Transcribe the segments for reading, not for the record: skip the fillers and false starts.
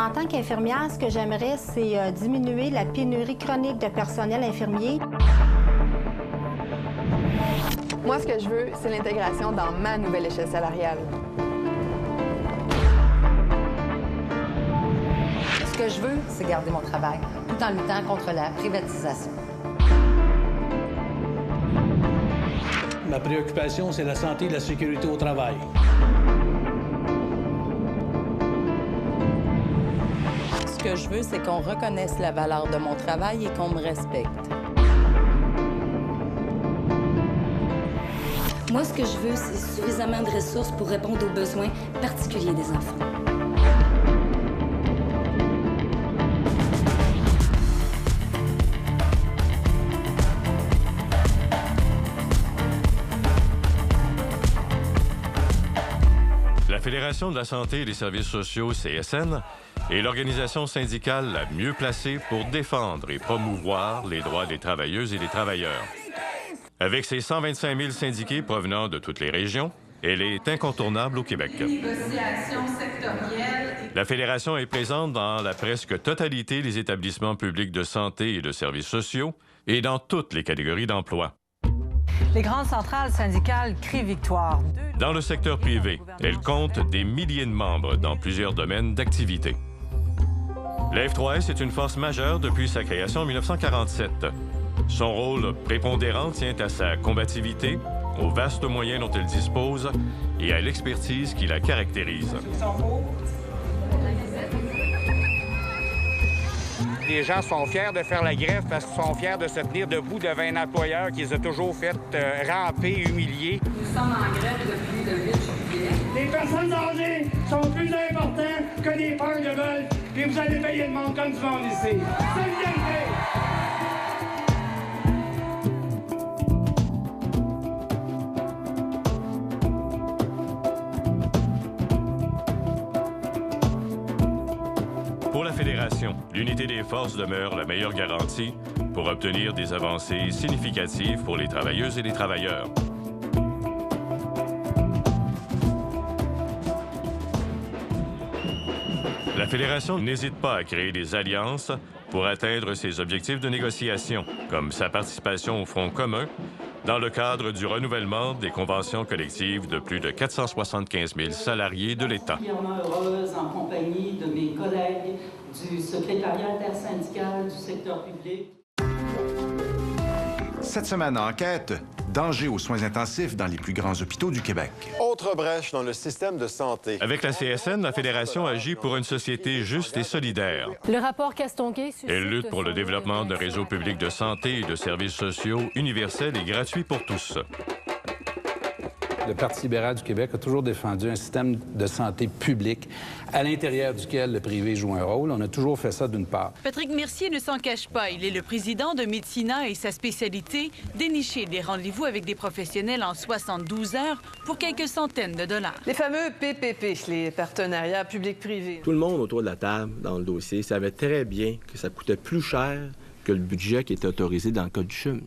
En tant qu'infirmière, ce que j'aimerais, c'est diminuer la pénurie chronique de personnel infirmier. Moi, ce que je veux, c'est l'intégration dans ma nouvelle échelle salariale. Ce que je veux, c'est garder mon travail, tout en luttant contre la privatisation. Ma préoccupation, c'est la santé et la sécurité au travail. Ce que je veux, c'est qu'on reconnaisse la valeur de mon travail et qu'on me respecte. Moi, ce que je veux, c'est suffisamment de ressources pour répondre aux besoins particuliers des enfants. La Fédération de la santé et des services sociaux, CSN, est l'organisation syndicale la mieux placée pour défendre et promouvoir les droits des travailleuses et des travailleurs. Avec ses 125 000 syndiqués provenant de toutes les régions, elle est incontournable au Québec. La Fédération est présente dans la presque totalité des établissements publics de santé et de services sociaux et dans toutes les catégories d'emploi. Les grandes centrales syndicales crient victoire. Dans le secteur privé, elle compte des milliers de membres dans plusieurs domaines d'activité. La F3S est une force majeure depuis sa création en 1947. Son rôle prépondérant tient à sa combativité, aux vastes moyens dont elle dispose et à l'expertise qui la caractérise. Les gens sont fiers de faire la grève parce qu'ils sont fiers de se tenir debout devant un employeur qui les a toujours fait ramper, humilier. Nous sommes en grève depuis le 8 juillet. Les personnes âgées sont plus importantes que des peurs de vol, puis vous allez payer le monde comme du monde ici. Solidarité! Pour la Fédération, l'unité des forces demeure la meilleure garantie pour obtenir des avancées significatives pour les travailleuses et les travailleurs. La Fédération n'hésite pas à créer des alliances pour atteindre ses objectifs de négociation, comme sa participation au Front commun, dans le cadre du renouvellement des conventions collectives de plus de 475 000 salariés de l'État. Je suis particulièrement heureuse en compagnie de mes collègues du secrétariat intersyndical du secteur public. Cette semaine, enquête, danger aux soins intensifs dans les plus grands hôpitaux du Québec. Autre brèche dans le système de santé. Avec la CSN, la Fédération agit pour une société juste et solidaire. Le rapport Castonguay suscite... Elle lutte pour le développement d'un réseau public de santé et de services sociaux universels et gratuits pour tous. Le Parti libéral du Québec a toujours défendu un système de santé public à l'intérieur duquel le privé joue un rôle. On a toujours fait ça d'une part. Patrick Mercier ne s'en cache pas. Il est le président de Médecina et sa spécialité, dénicher des rendez-vous avec des professionnels en 72 heures pour quelques centaines de dollars. Les fameux PPP, les partenariats public-privé. Tout le monde autour de la table dans le dossier savait très bien que ça coûtait plus cher que le budget qui était autorisé dans le cas du CHUM.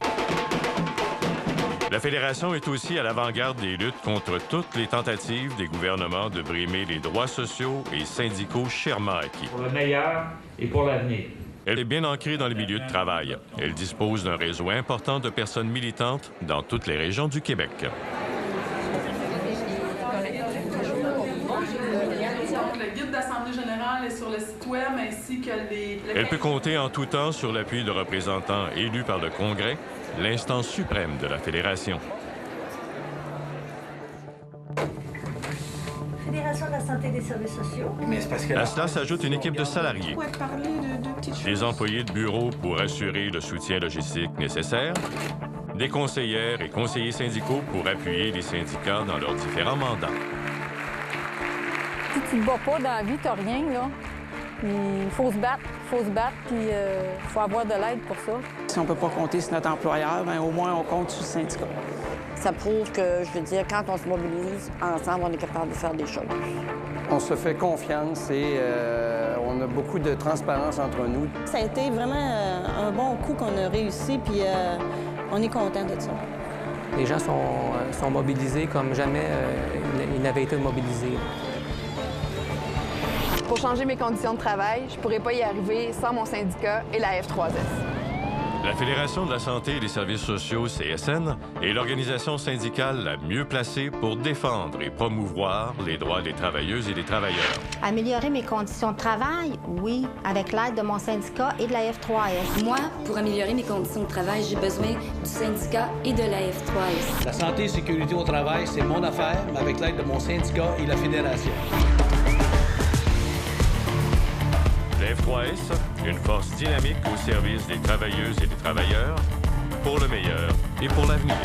La Fédération est aussi à l'avant-garde des luttes contre toutes les tentatives des gouvernements de brimer les droits sociaux et syndicaux chèrement acquis. Pour le meilleur et pour l'avenir. Elle est bien ancrée dans les milieux de travail. Elle dispose d'un réseau important de personnes militantes dans toutes les régions du Québec. Le guide d'Assemblée générale est sur le site web ainsi que les... Elle peut compter en tout temps sur l'appui de représentants élus par le Congrès, l'instance suprême de la Fédération. Fédération de la santé et des services sociaux. À cela s'ajoute une équipe de salariés. Des employés de bureau pour assurer le soutien logistique nécessaire, des conseillères et conseillers syndicaux pour appuyer les syndicats dans leurs différents mandats. Si tu te bats pas dans la vie, t'as rien, là. Il faut se battre, puis il faut avoir de l'aide pour ça. Si on peut pas compter sur notre employeur, bien, au moins on compte sur le syndicat. Ça prouve que, je veux dire, quand on se mobilise ensemble, on est capable de faire des choses. On se fait confiance et on a beaucoup de transparence entre nous. Ça a été vraiment un bon coup qu'on a réussi, puis on est content de ça. Les gens sont mobilisés comme jamais ils n'avaient été mobilisés. Pour changer mes conditions de travail, je pourrais pas y arriver sans mon syndicat et la F3S. La Fédération de la santé et des services sociaux, CSN, est l'organisation syndicale la mieux placée pour défendre et promouvoir les droits des travailleuses et des travailleurs. Améliorer mes conditions de travail? Oui, avec l'aide de mon syndicat et de la F3S. Moi, pour améliorer mes conditions de travail, j'ai besoin du syndicat et de la F3S. La santé et sécurité au travail, c'est mon affaire, mais avec l'aide de mon syndicat et la Fédération. La F3S, une force dynamique au service des travailleuses et des travailleurs, pour le meilleur et pour l'avenir.